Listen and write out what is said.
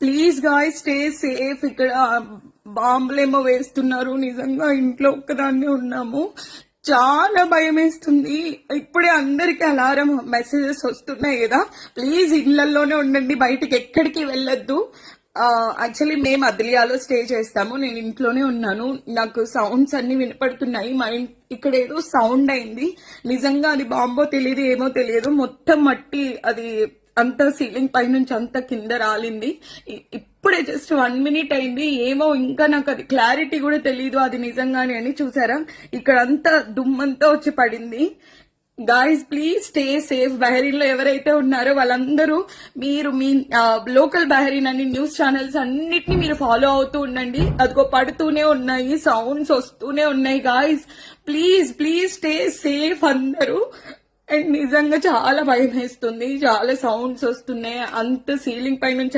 Please guy stay safe. ఇక్కడ బాంబులేమో వేస్తున్నారు. నిజంగా ఇంట్లో ఒక్కదాన్నే ఉన్నాము. చాలా భయం వేస్తుంది. ఇప్పుడే అందరికి అలారం మెసేజెస్ వస్తున్నాయి కదా, ప్లీజ్ ఇళ్లలోనే ఉండండి, బయటికి ఎక్కడికి వెళ్ళొద్దు. యాక్చువల్లీ మేము అదిలియాలో స్టే చేస్తాము. నేను ఇంట్లోనే ఉన్నాను. నాకు సౌండ్స్ అన్ని వినపడుతున్నాయి. మా ఇక్కడ ఏదో సౌండ్ అయింది. నిజంగా అది బాంబో తెలియదు, ఏమో తెలియదు. మొత్తం మట్టి అది అంత సీలింగ్ పై నుంచి అంత కింద రాలింది. ఇప్పుడే జస్ట్ 1 minute అయింది. ఏమో ఇంకా నాకు అది క్లారిటీ కూడా తెలియదు అది నిజంగానే అని. చూసారా, ఇక్కడ అంతా దుమ్మంతా వచ్చి పడింది. Guys please stay safe. బహరీన్ లో ఎవరైతే ఉన్నారో వాళ్ళందరూ మీరు మీ లోకల్ బహరీన్ అని న్యూస్ ఛానల్స్ అన్నిటిని మీరు ఫాలో అవుతూ ఉండండి. అదిగో పడుతూనే ఉన్నాయి, సౌండ్స్ వస్తూనే ఉన్నాయి. Guys please please stay safe అందరూ. అండ్ నిజంగా చాలా భయం వేస్తుంది. చాలా సౌండ్స్ వస్తున్నాయి. అంత సీలింగ్ పై నుంచి